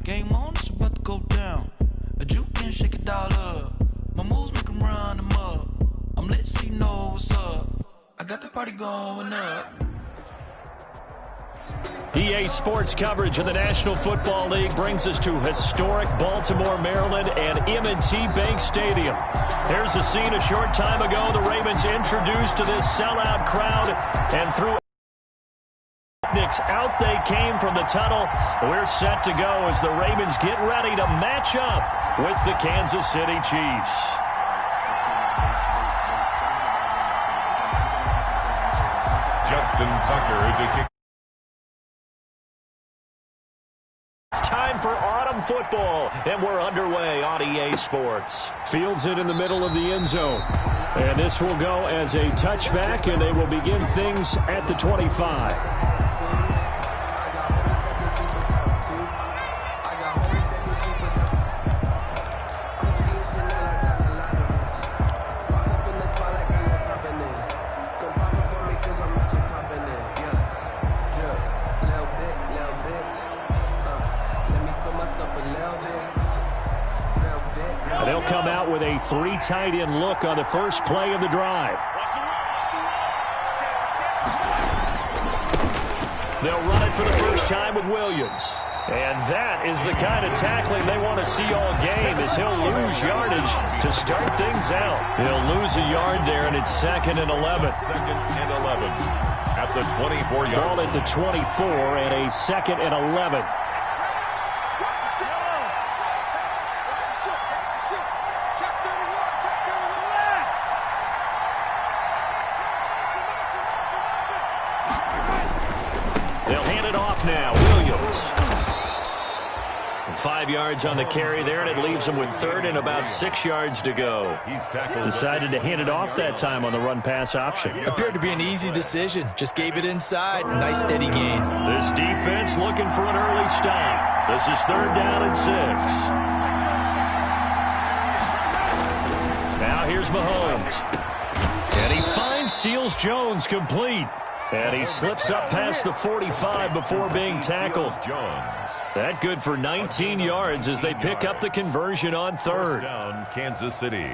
Game on, it's about to go down. A juke and shake it all up. My moves make them run them up. I'm lit so you know what's up. I got the party going up. EA Sports coverage of the National Football League brings us to historic Baltimore, Maryland, and M&T Bank Stadium. Here's a scene a short time ago. The Ravens introduced to this sellout crowd, and through out they came from the tunnel. We're set to go as the Ravens get ready to match up with the Kansas City Chiefs. Justin Tucker to kick. It's time for autumn football, and we're underway on EA Sports. Fields it in the middle of the end zone. And this will go as a touchback, and they will begin things at the 25. They'll come out with a three tight end look on the first play of the drive. They'll run it for the first time with Williams. And that is the kind of tackling they want to see all game, as he'll lose yardage to start things out. He'll lose a yard there, and it's 2nd and 11. 2nd and 11 at the 24-yard line. Ball at the 24 and a 2nd and 11. They'll hand it off now. Williams. 5 yards on the carry there, and it leaves them with 3rd and about 6 yards to go. Decided to hand it off that time on the run-pass option. Appeared to be an easy decision. Just gave it inside. Nice steady gain. This defense looking for an early stop. This is 3rd down and 6. Now here's Mahomes. And he finds Seals Jones complete. And he slips up past the 45 before being tackled. That good for 19 yards as they pick up the conversion on 3rd. Down, Kansas City.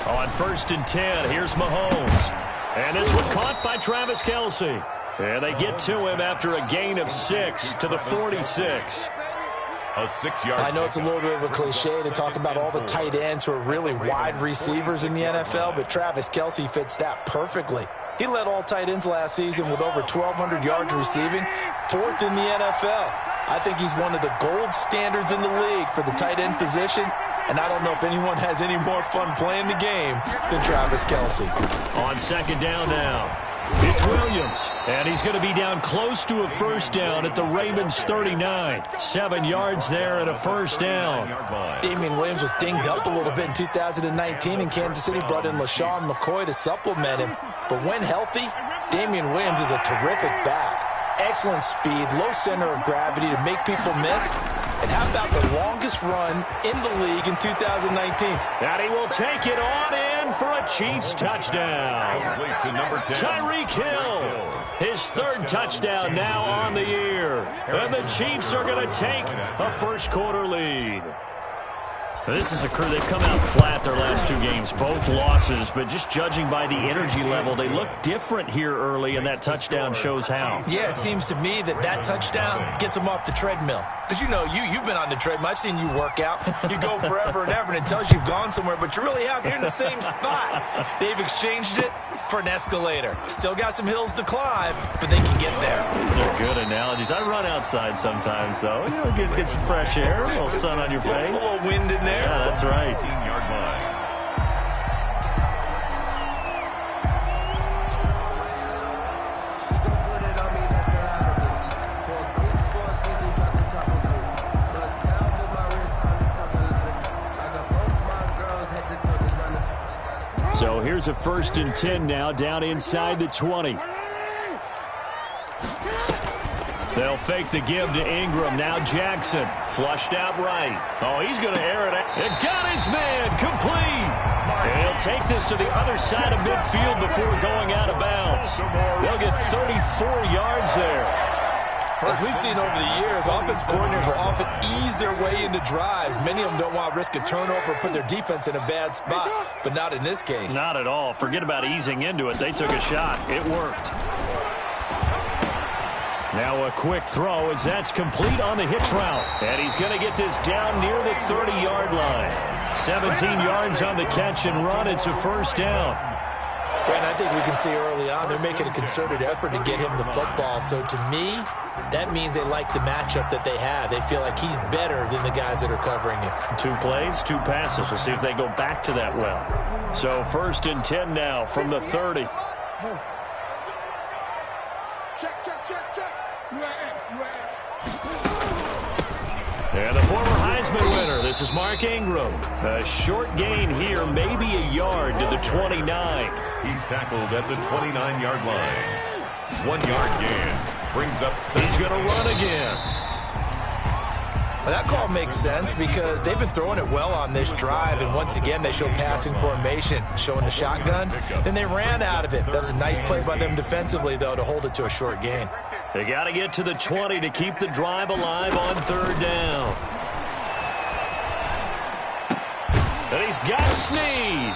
On 1st and 10, here's Mahomes. And this one caught by Travis Kelce. And they get to him after a gain of 6 to the 46. A 6-yard. I know it's a little bit of a cliche to talk about all the tight ends who are really wide receivers in the NFL, but Travis Kelce fits that perfectly. He led all tight ends last season with over 1,200 yards receiving, 4th in the NFL. I think he's one of the gold standards in the league for the tight end position, and I don't know if anyone has any more fun playing the game than Travis Kelce. On 2nd down now, it's Williams, and he's going to be down close to a 1st down at the Ravens 39. 7 yards there and a 1st down. Damian Williams was dinged up a little bit in 2019, and Kansas City brought in LaShawn McCoy to supplement him. But when healthy, Damian Williams is a terrific back. Excellent speed, low center of gravity to make people miss. And how about the longest run in the league in 2019? And he will take it on in for a Chiefs touchdown. Tyreek Hill, his 3rd touchdown now on the year. And the Chiefs are going to take a first-quarter lead. This is a crew. They've come out flat their last 2 games, both losses, but just judging by the energy level, they look different here early, and that touchdown shows how. Yeah, it seems to me that touchdown gets them off the treadmill. Because, you know, you've been on the treadmill. I've seen you work out. You go forever and ever, and it tells you you've gone somewhere, but you really have. You're in the same spot. They've exchanged it for an escalator. Still got some hills to climb, but they can get there. These are good analogies. I run outside sometimes, though. You know, get some fresh air, a little sun on your face. A little wind in there. Yeah, that's right. 18-yard line. So here's a 1st and 10 now, down inside the 20. They'll fake the give to Ingram. Now Jackson. Flushed out right. Oh, he's going to air it out. It got his man. Complete. And he'll take this to the other side of midfield before going out of bounds. They'll get 34 yards there. As we've seen over the years, offense coordinators will often ease their way into drives. Many of them don't want to risk a turnover or put their defense in a bad spot, but not in this case. Not at all. Forget about easing into it. They took a shot. It worked. Now a quick throw as that's complete on the hitch route. And he's going to get this down near the 30-yard line. 17 yards on the catch and run. It's a first down. Brent, I think we can see early on they're making a concerted effort to get him the football. So to me, that means they like the matchup that they have. They feel like he's better than the guys that are covering him. 2 plays, 2 passes. We'll see if they go back to that well. So 1st and 10 now from the 30. Check. And the former Heisman winner, this is Mark Ingram. A short gain here, maybe a yard to the 29. He's tackled at the 29-yard line. 1 yard gain. Brings up 7. He's going to run again. Well, that call makes sense because they've been throwing it well on this drive, and once again they show passing formation, showing the shotgun. Then they ran out of it. That was a nice play by them defensively, though, to hold it to a short gain. They got to get to the 20 to keep the drive alive on 3rd down. And he's got Snead.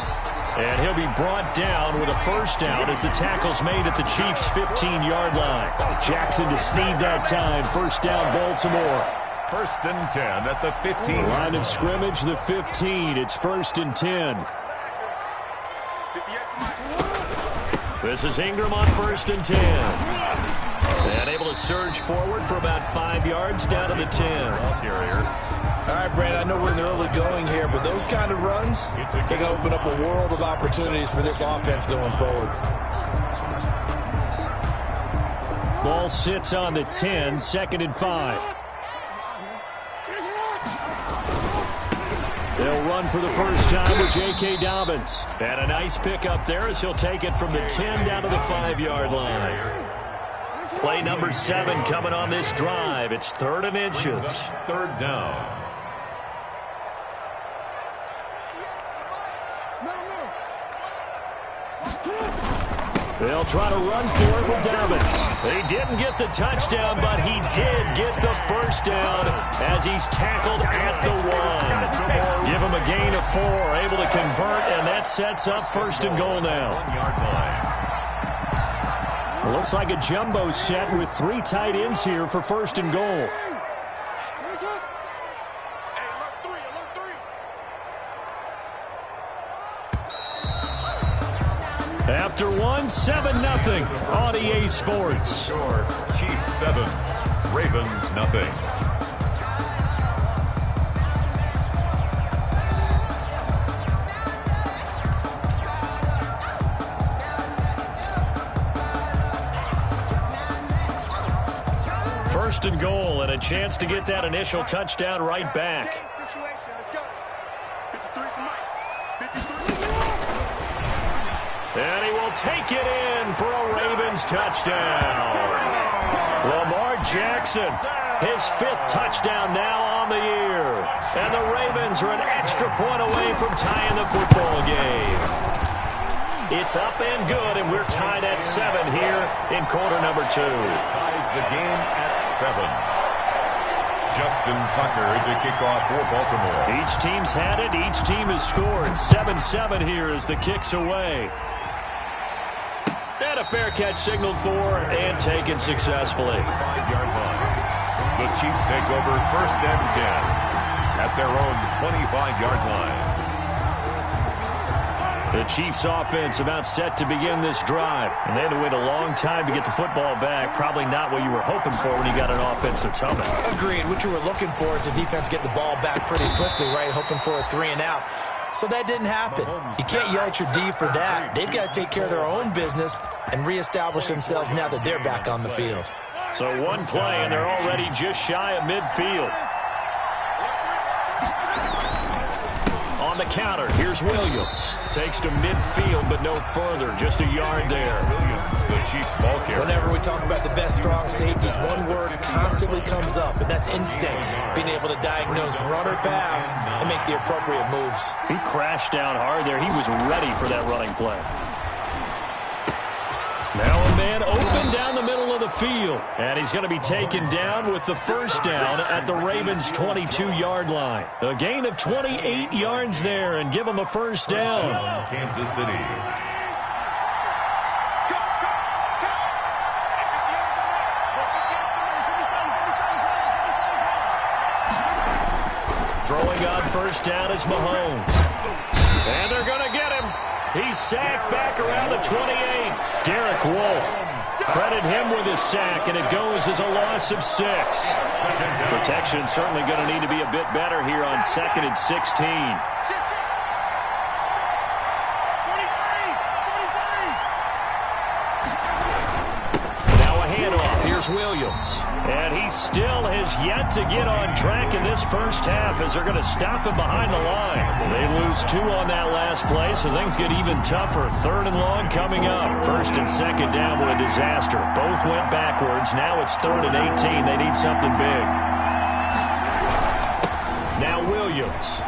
And he'll be brought down with a first down as the tackle's made at the Chiefs' 15-yard line. Jackson to Snead that time. First down, Baltimore. 1st and 10 at the 15. Line of scrimmage, the 15. It's 1st and 10. This is Ingram on 1st and 10. And able to surge forward for about 5 yards down to the 10. All right, Brad, I know we're in the early going here, but those kind of runs, they can open up a world of opportunities for this offense going forward. Ball sits on the 10, 2nd and 5. They'll run for the first time with J.K. Dobbins. And a nice pickup there as he'll take it from the 10 down to the 5-yard line. Play number 7 coming on this drive. It's 3rd and inches. 3rd down. They'll try to run for it with Dobbins. He didn't get the touchdown, but he did get the first down as he's tackled at the 1. Give him a gain of 4, able to convert, and that sets up 1st and goal now. 1 yard line. Looks like a jumbo set with 3 tight ends here for 1st and goal. After 1, 7-0 on EA Sports. Chiefs 7, Ravens nothing. First and goal, and a chance to get that initial touchdown right back. And he will take it in for a Ravens touchdown. Lamar Jackson, his 5th touchdown now on the year. And the Ravens are an extra point away from tying the football game. It's up and good, and we're tied at 7 here in quarter number 2. Ties the game at 7. Justin Tucker to kick off for Baltimore. Each team's had it. Each team has scored. 7-7 here as the kick's away. And a fair catch signaled for and taken successfully. 5-yard line. The Chiefs take over 1st and 10 at their own 25-yard line. The Chiefs offense about set to begin this drive. And they had to wait a long time to get the football back. Probably not what you were hoping for when you got an offense that's humming. Agreed. What you were looking for is the defense get the ball back pretty quickly, right? Hoping for a 3 and out. So that didn't happen. You can't yell at your D for that. They've got to take care of their own business and reestablish themselves now that they're back on the field. So 1 play, and they're already just shy of midfield. On the counter, here's Williams. Takes to midfield, but no further. Just a yard there. Williams, the Chiefs ball carrier. Whenever we talk about the best strong safeties, one word constantly comes up, and that's instincts. Being able to diagnose run or pass and make the appropriate moves. He crashed down hard there. He was ready for that running play. Now a man open down the middle of the field. And he's going to be taken down with the first down at the Ravens' 22-yard line. A gain of 28 yards there and give him a first down. Kansas City. Throwing on first down is Mahomes. And they're going to get him. He's sacked back around the 28. Derek Wolfe. Credit him with his sack, and it goes as a loss of 6. Protection certainly going to need to be a bit better here on 2nd and 16. Now a handoff. Here's Williams. And he still has yet to get on track in this first half as they're going to stop him behind the line. They lose 2 on that last play, so things get even tougher. 3rd and long coming up. 1st and 2nd down with a disaster. Both went backwards. Now it's 3rd and 18. They need something big. Now Williams.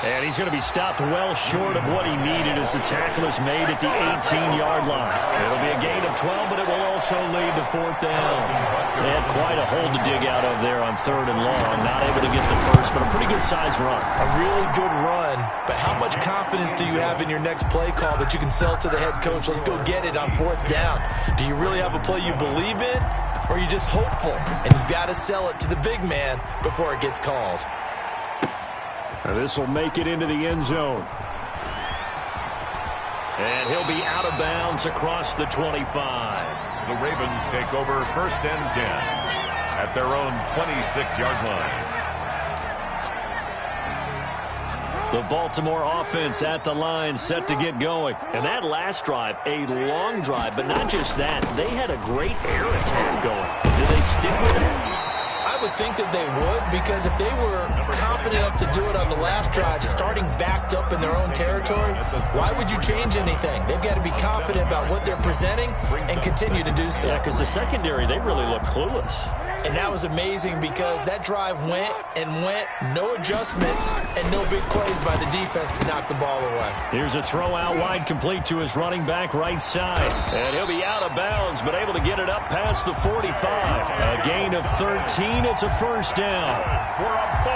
And he's going to be stopped well short of what he needed as the tackle is made at the 18-yard line. It'll be a gain of 12, but it will also lead to 4th down. They had quite a hole to dig out of there on 3rd and long. Not able to get the first, but a pretty good-sized run. A really good run, but how much confidence do you have in your next play call that you can sell to the head coach? Let's go get it on 4th down. Do you really have a play you believe in, or are you just hopeful? And you've got to sell it to the big man before it gets called. This will make it into the end zone. And he'll be out of bounds across the 25. The Ravens take over 1st and 10 at their own 26-yard line. The Baltimore offense at the line, set to get going. And that last drive, a long drive, but not just that. They had a great air attack going. Did they stick with it? I would think that they would, because if they were confident enough to do it on the last drive, starting backed up in their own territory, why would you change anything? They've got to be confident about what they're presenting and continue to do so. Yeah, because the secondary, they really look clueless. And that was amazing because that drive went and went, no adjustments, and no big plays by the defense to knock the ball away. Here's a throw out wide, complete to his running back right side. And he'll be out of bounds, but able to get it up past the 45. A gain of 13, it's a first down.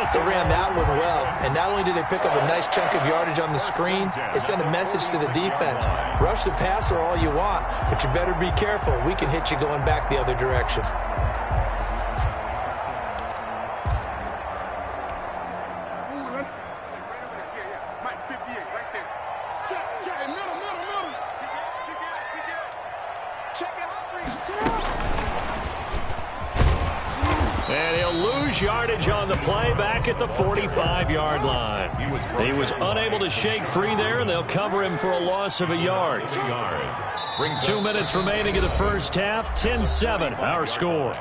They ran that one well, and not only did they pick up a nice chunk of yardage on the screen, they sent a message to the defense. Rush the passer all you want, but you better be careful. We can hit you going back the other direction. And he'll lose yardage on the play back at the 45-yard line. He was unable to shake free there, and they'll cover him for a loss of a yard. 2 minutes remaining in the first half, 10-7, our score.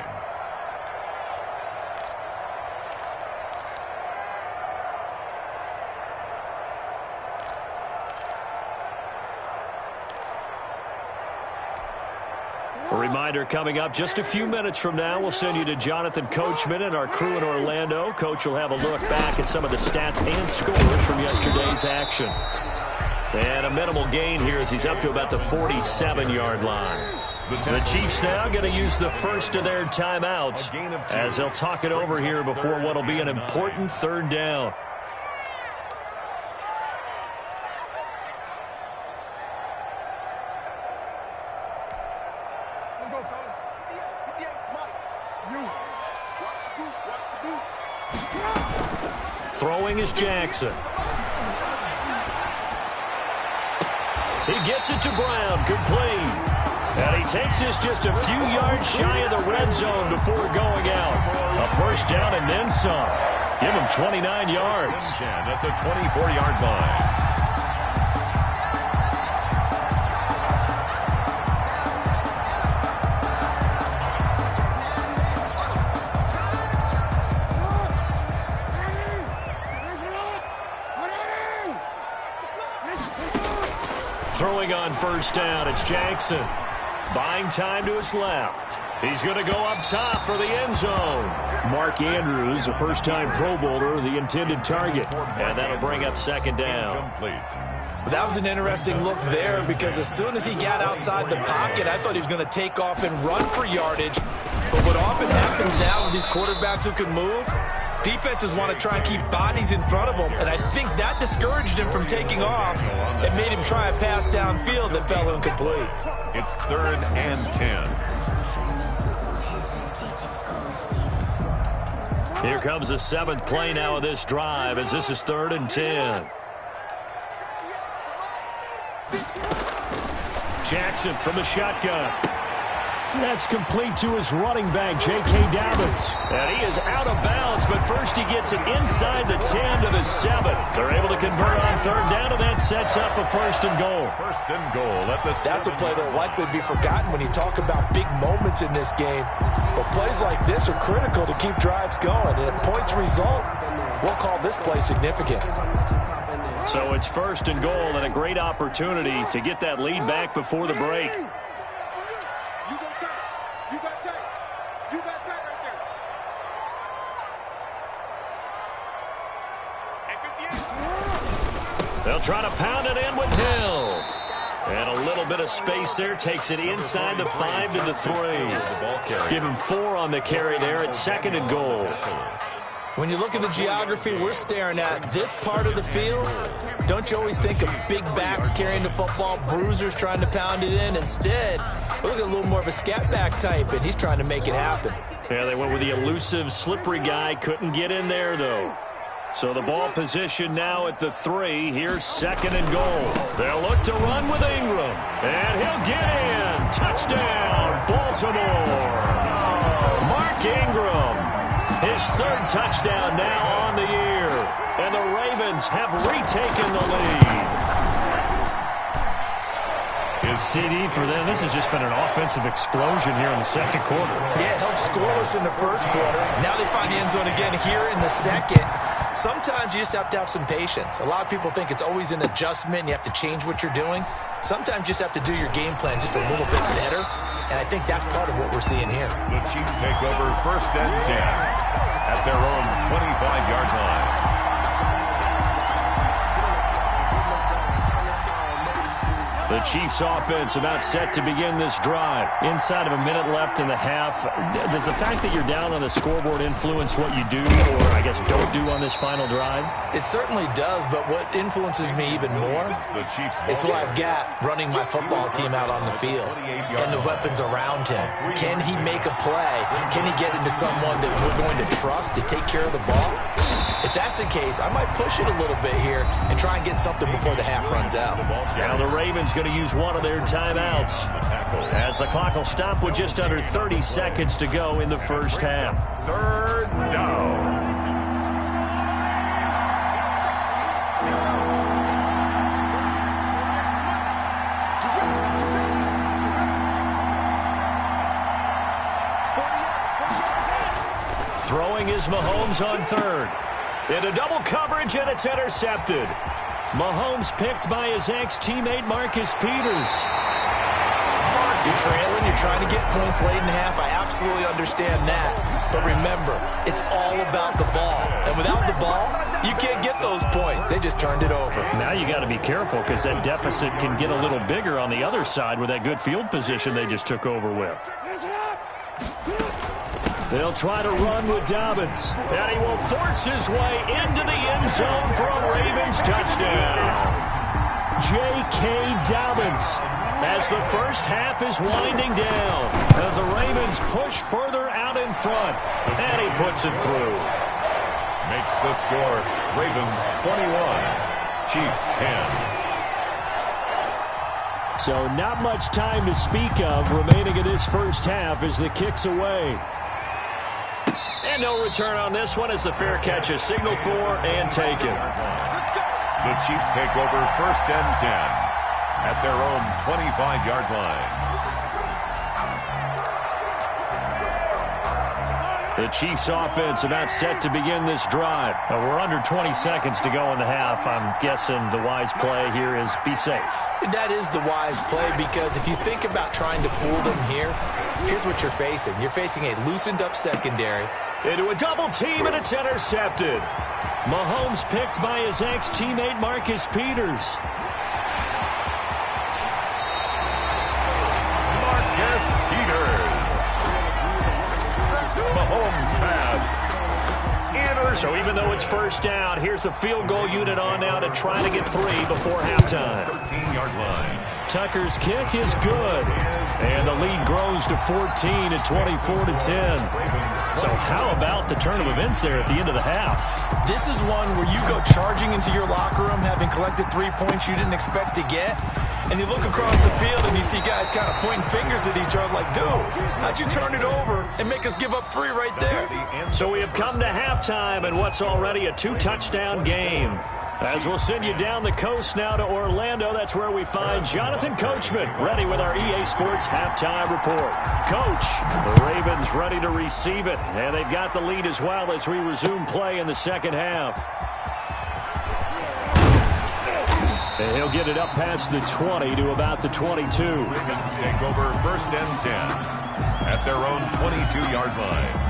A reminder coming up just a few minutes from now, we'll send you to Jonathan Coachman and our crew in Orlando. Coach will have a look back at some of the stats and scores from yesterday's action. And a minimal gain here as he's up to about the 47-yard line. The Chiefs now going to use the first of their timeouts as they'll talk it over here before what will be an important 3rd down. Throwing is Jackson. He gets it to Brown, complete. And he takes this just a few yards shy of the red zone before going out. A first down and then some. Give him 29 yards. At the 24-yard line. Throwing on first down, it's Jackson. Buying time to his left. He's going to go up top for the end zone. Mark Andrews, a first-time Pro Bowler, the intended target. And that'll bring up second down. That was an interesting look there because as soon as he got outside the pocket, I thought he was going to take off and run for yardage. But what often happens now with these quarterbacks who can move, defenses want to try and keep bodies in front of them, and I think that discouraged him from taking off. It made him try a pass downfield that fell incomplete. It's 3rd and 10. Here comes the 7th play now of this drive as this is 3rd and 10. Jackson from the shotgun. That's complete to his running back, J.K. Dobbins. And he is out of bounds, but first he gets it inside the 10 to the 7. They're able to convert on 3rd down, and that sets up a 1st and goal. 1st and goal. That's a play that will likely be forgotten when you talk about big moments in this game. But plays like this are critical to keep drives going. And if points result, we'll call this play significant. So it's 1st and goal and a great opportunity to get that lead back before the break. They'll try to pound it in with Hill. And a little bit of space there takes it inside the 5 to the 3. Give him 4 on the carry there at 2nd and goal. When you look at the geography we're staring at, this part of the field, don't you always think of big backs carrying the football, bruisers trying to pound it in? Instead, look at a little more of a scat back type, and he's trying to make it happen. Yeah, they went with the elusive, slippery guy. Couldn't get in there, though. So the ball position now at the 3. Here's 2nd and goal. They'll look to run with Ingram. And he'll get in. Touchdown, Baltimore. Mark Ingram. His 3rd touchdown now on the year. And the Ravens have retaken the lead. His CD for them, this has just been an offensive explosion here in the 2nd quarter. Yeah, held scoreless in the 1st quarter. Now they find the end zone again here in the 2nd. Sometimes you just have to have some patience. A lot of people think it's always an adjustment. You have to change what you're doing. Sometimes you just have to do your game plan just a little bit better. And I think that's part of what we're seeing here. The Chiefs take over 1st and 10 at their own 25-yard line. The Chiefs offense about set to begin this drive. Inside of a minute left in the half. Does the fact that you're down on the scoreboard influence what you do, or I guess don't do on this final drive? It certainly does, but what influences me even more is who I've got running my football team out on the field and the weapons around him. Can he make a play? Can he get into someone that we're going to trust to take care of the ball? If that's the case, I might push it a little bit here and try and get something before the half runs out. Now the Ravens going to use one of their timeouts as the clock will stop with just under 30 seconds to go in the 1st half. 3rd down. Throwing is Mahomes on 3rd. Into double coverage, and it's intercepted. Mahomes picked by his ex-teammate Marcus Peters. You're trailing, you're trying to get points late in half. I absolutely understand that. But remember, it's all about the ball. And without the ball, you can't get those points. They just turned it over. Now you got to be careful because that deficit can get a little bigger on the other side with that good field position they just took over with. They'll try to run with Dobbins. And he will force his way into the end zone for a Ravens touchdown. J.K. Dobbins as the 1st half is winding down. As the Ravens push further out in front. And he puts it through. Makes the score Ravens 21, Chiefs 10. So not much time to speak of remaining in this 1st half as the kick's away. And no return on this one as the fair catch is signaled for and taken. The Chiefs take over 1st and 10 at their own 25-yard line. The Chiefs offense about set to begin this drive. We're under 20 seconds to go in the half. I'm guessing the wise play here is be safe. That is the wise play, because if you think about trying to fool them here, here's what you're facing. You're facing a loosened up secondary. Into a double team, and it's intercepted. Mahomes picked by his ex-teammate Marcus Peters. Marcus Peters. Mahomes pass. So even though it's first down, here's the field goal unit on now to try to get 3 before halftime. 13-yard line. Tucker's kick is good. And the lead grows to 14 at 24-10. So how about the turn of events there at the end of the half? This is one where you go charging into your locker room having collected 3 points you didn't expect to get. And you look across the field and you see guys kind of pointing fingers at each other like, dude, how'd you turn it over and make us give up 3 right there? So we have come to halftime in what's already a 2-touchdown game. As we'll send you down the coast now to Orlando, that's where we find Jonathan Coachman ready with our EA Sports halftime report. Coach, the Ravens ready to receive it, and they've got the lead as well as we resume play in the second half. And he'll get it up past the 20 to about the 22. Ravens take over first and 10 at their own 22-yard line.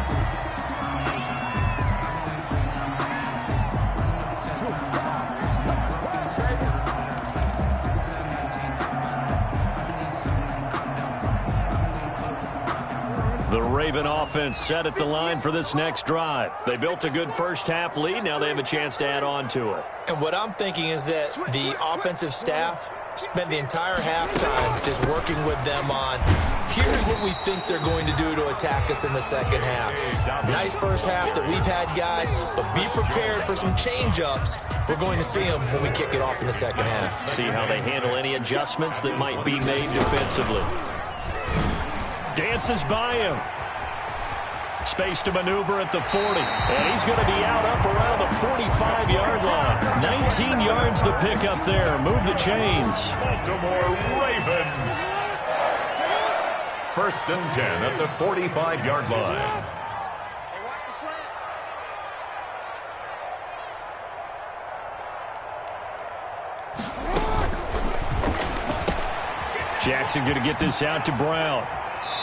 The Raven offense set at the line for this next drive. They built a good first half lead. Now they have a chance to add on to it. And what I'm thinking is that the offensive staff spent the entire halftime just working with them on, here's what we think they're going to do to attack us in the second half. Nice first half that we've had, guys, but be prepared for some change-ups. We're going to see them when we kick it off in the second half. See how they handle any adjustments that might be made defensively. Dances by him. Space to maneuver at the 40. And he's going to be out up around the 45-yard line. 19 yards the pick up there. Move the chains. Baltimore Ravens. First and 10 at the 45-yard line. Jackson going to get this out to Brown.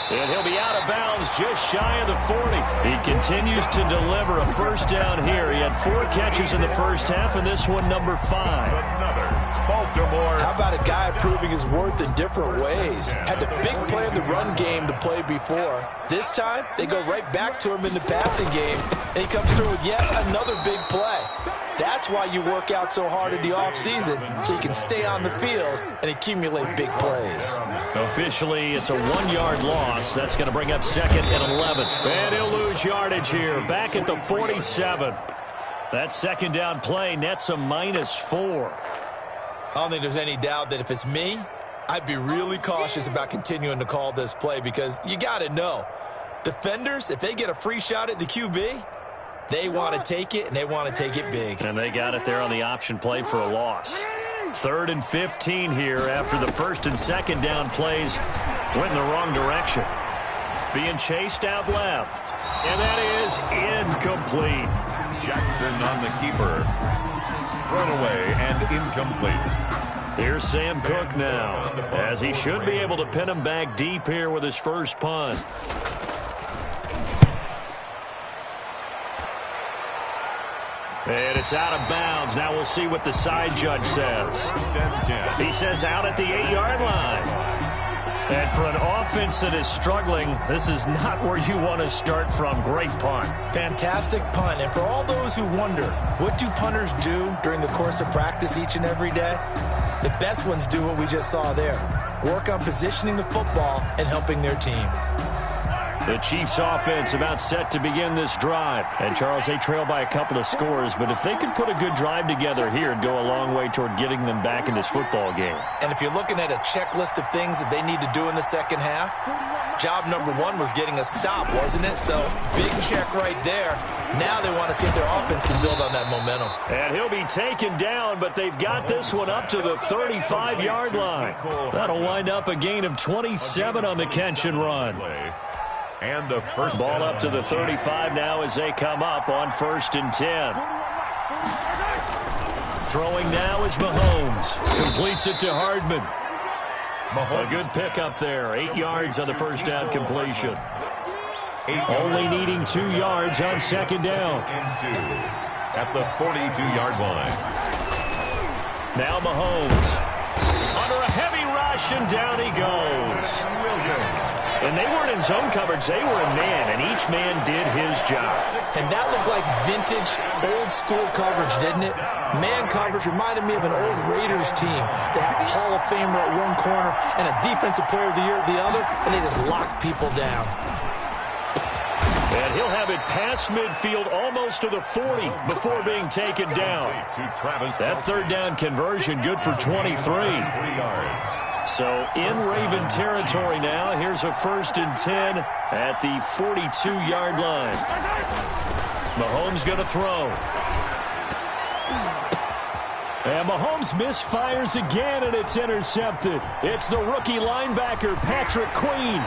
And he'll be out of bounds just shy of the 40. He continues to deliver a first down here. He had 4 catches in the first half, and this one number 5. Another Baltimore. How about a guy proving his worth in different ways? Had the big play in the run game to play before. This time, they go right back to him in the passing game, and he comes through with yet another big play. That's why you work out so hard in the offseason, so you can stay on the field and accumulate big plays. Officially, it's a 1-yard loss. That's going to bring up second and 11. And he'll lose yardage here, back at the 47. That second down play nets a -4. I don't think there's any doubt that if it's me, I'd be really cautious about continuing to call this play, because you got to know, defenders, if they get a free shot at the QB, they want to take it, and they want to take it big. And they got it there on the option play for a loss. 3rd and 15 here after the first and second down plays went in the wrong direction. Being chased out left. And that is incomplete. Jackson on the keeper. Thrown away and incomplete. Here's Sam Cook now, as he should be able to pin him back deep here with his first punt. And it's out of bounds. Now we'll see what the side judge says. He says out at the 8-yard line. And for an offense that is struggling, this is not where you want to start from. Great punt. Fantastic punt. And for all those who wonder, what do punters do during the course of practice each and every day? The best ones do what we just saw there. Work on positioning the football and helping their team. The Chiefs offense about set to begin this drive. And Charles, they trail by a couple of scores, but if they could put a good drive together here, it'd go a long way toward getting them back in this football game. And if you're looking at a checklist of things that they need to do in the second half, job number 1 was getting a stop, wasn't it? So big check right there. Now they want to see if their offense can build on that momentum. And he'll be taken down, but they've got this one up to the 35-yard line. That'll wind up a gain of 27 on the catch and run. And the first ball up to the 35 now as they come up on 1st and 10. Throwing now is Mahomes. Completes it to Hardman. A good pickup there. 8 yards on the first down completion. Only needing 2 yards on 2nd down. At the 42-yard line. Now Mahomes. Under a heavy rush, and down he goes. And they weren't in zone coverage. They were in man, and each man did his job. And that looked like vintage, old-school coverage, didn't it? Man coverage reminded me of an old Raiders team. They had a Hall of Famer at one corner and a Defensive Player of the Year at the other, and they just locked people down. And he'll have it past midfield almost to the 40 before being taken down. That 3rd down conversion good for 23. So in Raven territory now. Here's a 1st and 10 at the 42-yard line. Mahomes going to throw. And Mahomes misfires again, and it's intercepted. It's the rookie linebacker, Patrick Queen.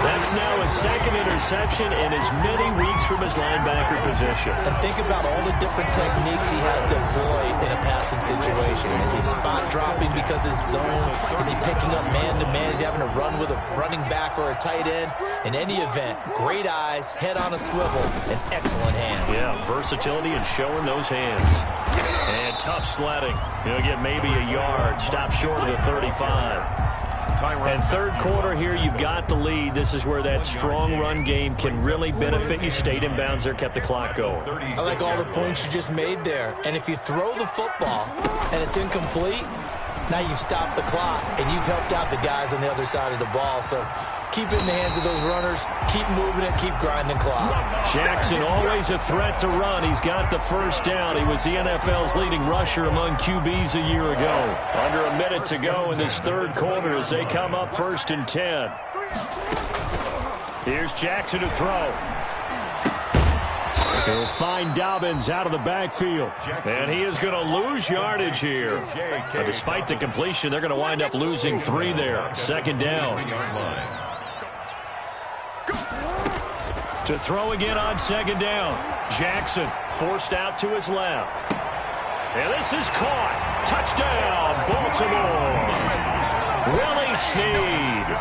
That's now his 2nd interception in as many weeks from his linebacker position. And think about all the different techniques he has to employ in a passing situation. Is he spot dropping because it's zone? Is he picking up man-to-man? Is he having to run with a running back or a tight end? In any event, great eyes, head on a swivel, and excellent hands. Yeah, versatility and showing those hands. And tough sledding. He'll get maybe a yard. Stop short of the 35. And 3rd quarter here, you've got the lead. This is where that strong run game can really benefit you. Stayed in bounds there, kept the clock going. I like all the points you just made there. And if you throw the football and it's incomplete, now you've stopped the clock and you've helped out the guys on the other side of the ball. So keep it in the hands of those runners. Keep moving it. Keep grinding clock. Jackson always a threat to run. He's got the 1st down. He was the NFL's leading rusher among QBs a year ago. Under a minute to go in this 3rd quarter as they come up 1st and 10. Here's Jackson to throw. He'll find Dobbins out of the backfield. And he is going to lose yardage here. But despite the completion, they're going to wind up losing 3 there. 2nd down. To throw again on 2nd down. Jackson forced out to his left. And this is caught. Touchdown, Baltimore. Willie Snead.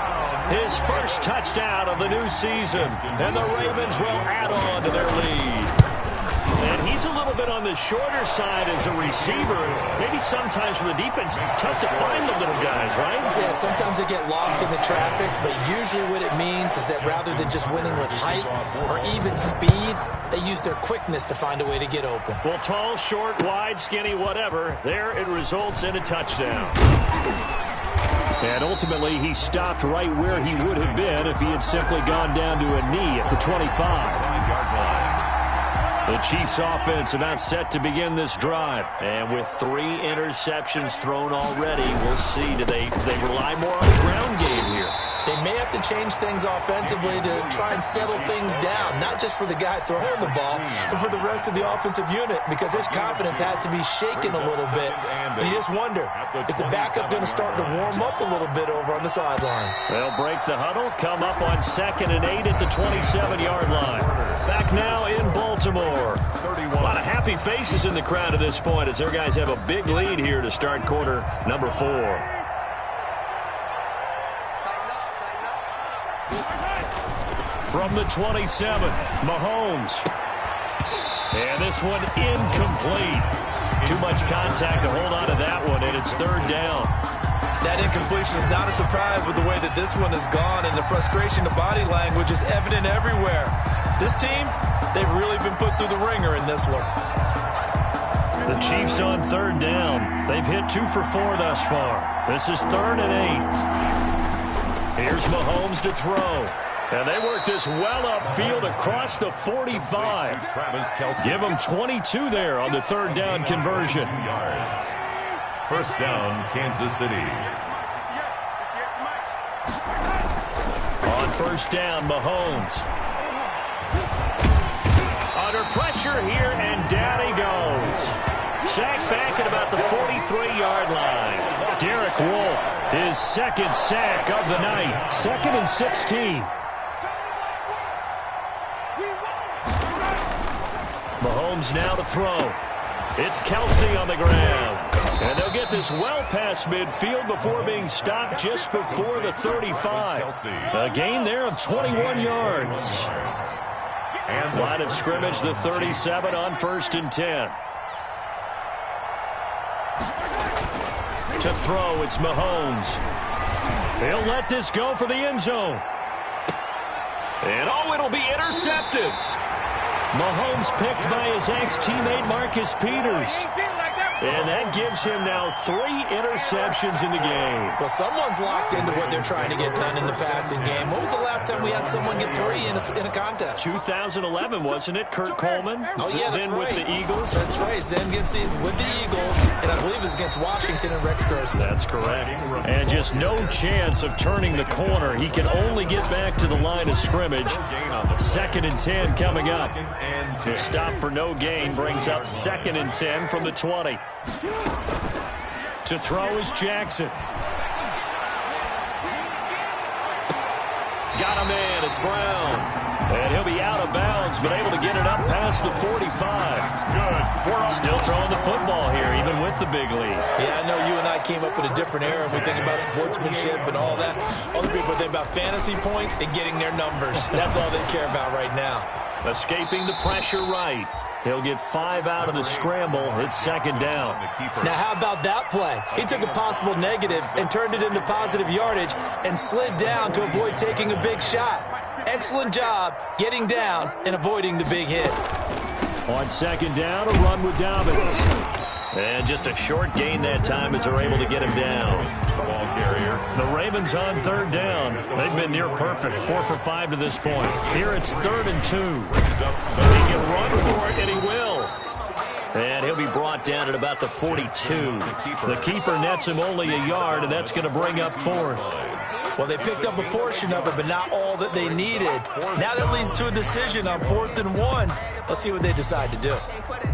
His 1st touchdown of the new season. And the Ravens will add on to their lead. And he's a little bit on the shorter side as a receiver. Maybe sometimes for the defense, tough to find the little guys, right? Yeah, sometimes they get lost in the traffic, but usually what it means is that rather than just winning with height or even speed, they use their quickness to find a way to get open. Well, tall, short, wide, skinny, whatever, there it results in a touchdown. And ultimately, he stopped right where he would have been if he had simply gone down to a knee at the 25-yard line. The Chiefs offense about set to begin this drive. And with 3 interceptions thrown already, we'll see. Do they rely more on the ground game here? They may have to change things offensively to try and settle things down, not just for the guy throwing the ball, but for the rest of the offensive unit, because their confidence has to be shaken a little bit. And you just wonder, is the backup going to start to warm up a little bit over on the sideline? They'll break the huddle, come up on 2nd and 8 at the 27-yard line. Back now in Baltimore. A lot of happy faces in the crowd at this point as their guys have a big lead here to start quarter number 4. From the 27, Mahomes. And this one incomplete. Too much contact to hold on to that one, and it's 3rd down. That incompletion is not a surprise with the way that this one has gone, and the frustration of body language is evident everywhere. This team, they've really been put through the ringer in this one. The Chiefs on 3rd down. They've hit 2 for 4 thus far. This is 3rd and 8. Here's Mahomes to throw. And they work this well upfield across the 45. Give them 22 there on the 3rd down conversion. 1st down, Kansas City. On 1st down, Mahomes. Under pressure here, and down he goes. Sacked back at about the 43-yard line. Derek Wolfe, his second sack of the night. 2nd and 16. Mahomes now to throw. It's Kelce on the ground. And they'll get this well past midfield before being stopped just before the 35. A gain there of 21 yards. Line of scrimmage, the 37 on 1st and 10. To throw, it's Mahomes. He'll let this go for the end zone. And it'll be intercepted. Mahomes picked by his ex-teammate Marcus Peters. And that gives him now 3 interceptions in the game. Well, someone's locked into what they're trying to get done in the passing game. When was the last time we had someone get 3 in a contest? 2011, wasn't it? Kurt Coleman? Oh, yeah, that's then right. With the Eagles? That's right. Then with the Eagles, and I believe it was against Washington and Rex Grossman. That's correct. And just no chance of turning the corner. He can only get back to the line of scrimmage. 2nd and 10 coming up. The stop for no gain brings up 2nd and 10 from the 20. To throw is Jackson. Got a man. It's Brown. And he'll be out of bounds, but able to get it up past the 45. Good. Still throwing the football here, even with the big lead. Yeah, I know you and I came up in a different era, and we think about sportsmanship and all that. Other people think about fantasy points and getting their numbers. That's all they care about right now. Escaping the pressure right. He'll get 5 out of the scramble. It's 2nd down. Now, how about that play? He took a possible negative and turned it into positive yardage and slid down to avoid taking a big shot. Excellent job getting down and avoiding the big hit. On 2nd down, a run with Dobbins. And just a short gain that time as they're able to get him down. Ball carrier. The Ravens on 3rd down. They've been near perfect, 4 for 5 to this point. Here it's 3rd and 2. He can run for it, and he will. And he'll be brought down at about the 42. The keeper nets him only a yard, and that's going to bring up 4th. Well, they picked up a portion of it, but not all that they needed. Now that leads to a decision on 4th and 1. Let's see what they decide to do.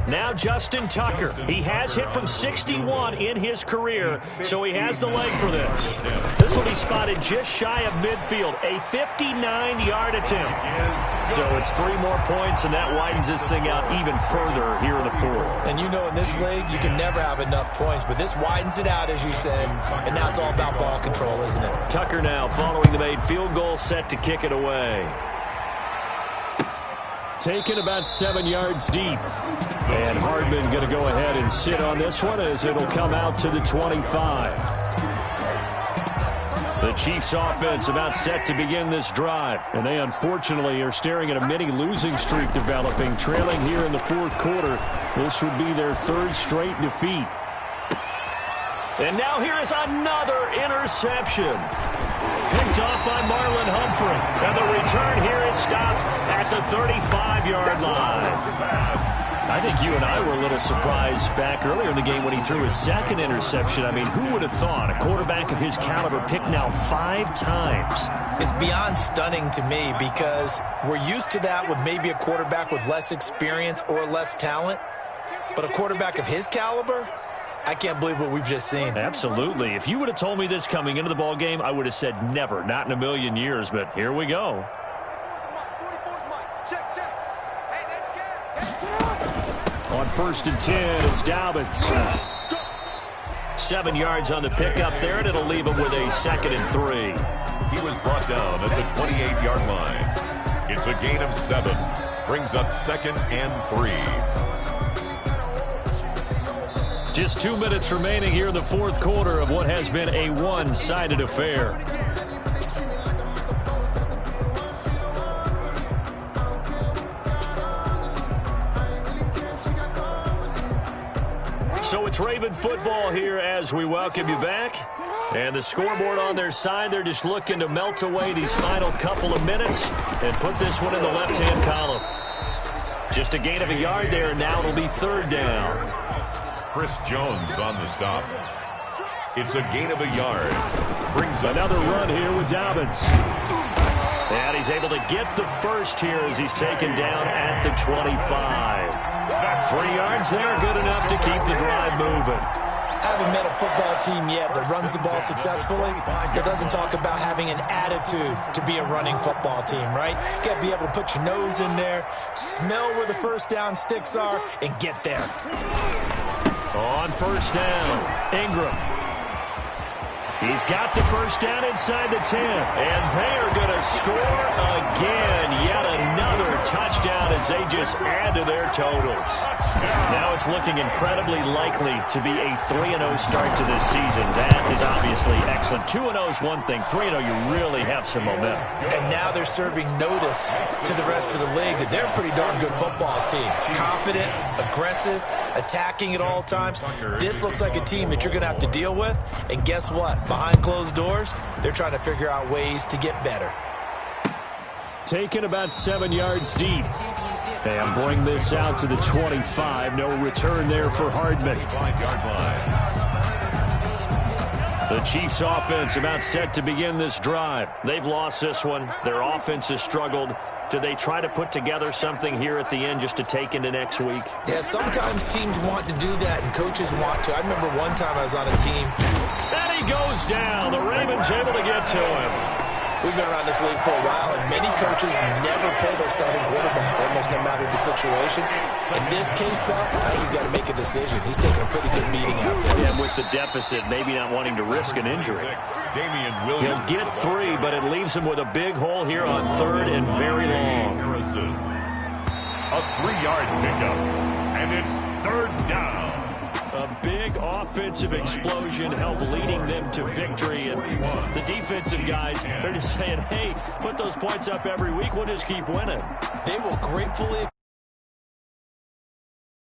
Now Justin Tucker. He has hit from 61 in his career, so he has the leg for this. This will be spotted just shy of midfield, a 59-yard attempt. So it's 3 more points, and that widens this thing out even further here in the 4th. And you know in this league, you can never have enough points, but this widens it out, as you said, and now it's all about ball control, isn't it? Tucker now following the made field goal, set to kick it away. Taken about 7 yards deep. And Hardman going to go ahead and sit on this one as it'll come out to the 25. The Chiefs offense about set to begin this drive. And they unfortunately are staring at a mini losing streak developing, trailing here in the 4th quarter. This would be their 3rd straight defeat. And now here is another interception. Picked off by Marlon Humphrey. And the return here is stopped at the 35-yard line. I think you and I were a little surprised back earlier in the game when he threw his 2nd interception. I mean, who would have thought a quarterback of his caliber picked now 5 times? It's beyond stunning to me because we're used to that with maybe a quarterback with less experience or less talent. But a quarterback of his caliber, I can't believe what we've just seen. Absolutely. If you would have told me this coming into the ball game, I would have said never, not in a million years. But here we go. On 1st and 10, it's Dobbins. 7 yards on the pickup there, and it'll leave him with a 2nd and 3. He was brought down at the 28-yard line. It's a gain of 7. Brings up 2nd and 3. Just 2 minutes remaining here in the 4th quarter of what has been a one-sided affair. So it's Raven football here as we welcome you back. And the scoreboard on their side, they're just looking to melt away these final couple of minutes and put this one in the left-hand column. Just a gain of a yard there, and now it'll be 3rd down. Chris Jones on the stop. It's a gain of a yard. Brings up another run here with Dobbins. And he's able to get the first here as he's taken down at the 25. 3 yards there, good enough to keep the drive moving. I haven't met a football team yet that runs the ball successfully that doesn't talk about having an attitude to be a running football team, right? You got to be able to put your nose in there, smell where the first down sticks are, and get there. On first down, Ingram. He's got the first down inside the 10. And they are going to score again. Yet another touchdown as they just add to their totals. Now it's looking incredibly likely to be a 3-0 start to this season. That is obviously excellent. 2-0 is one thing. 3-0, you really have some momentum. And now they're serving notice to the rest of the league that they're a pretty darn good football team. Confident, aggressive, attacking at all times. This looks like a team that you're going to have to deal with. And guess what? Behind closed doors, they're trying to figure out ways to get better. Taken about 7 yards deep. And bring this out to the 25. No return there for Hardman. 5-yard line. The Chiefs offense about set to begin this drive. They've lost this one. Their offense has struggled. Do they try to put together something here at the end just to take into next week? Yeah, sometimes teams want to do that and coaches want to. I remember one time I was on a team. And he goes down. The Ravens able to get to him. We've been around this league for a while, and many coaches never pull their starting quarterback, almost no matter the situation. In this case, though, I think he's got to make a decision. He's taking a pretty good beating out there. And with the deficit, maybe not wanting to risk an injury. He'll get 3, but it leaves him with a big hole here on 3rd and very long. A 3-yard pickup, and it's 3rd down. A big offensive explosion helped leading them to victory. And the defensive guys, they're just saying, hey, put those points up every week. We'll just keep winning. They will gratefully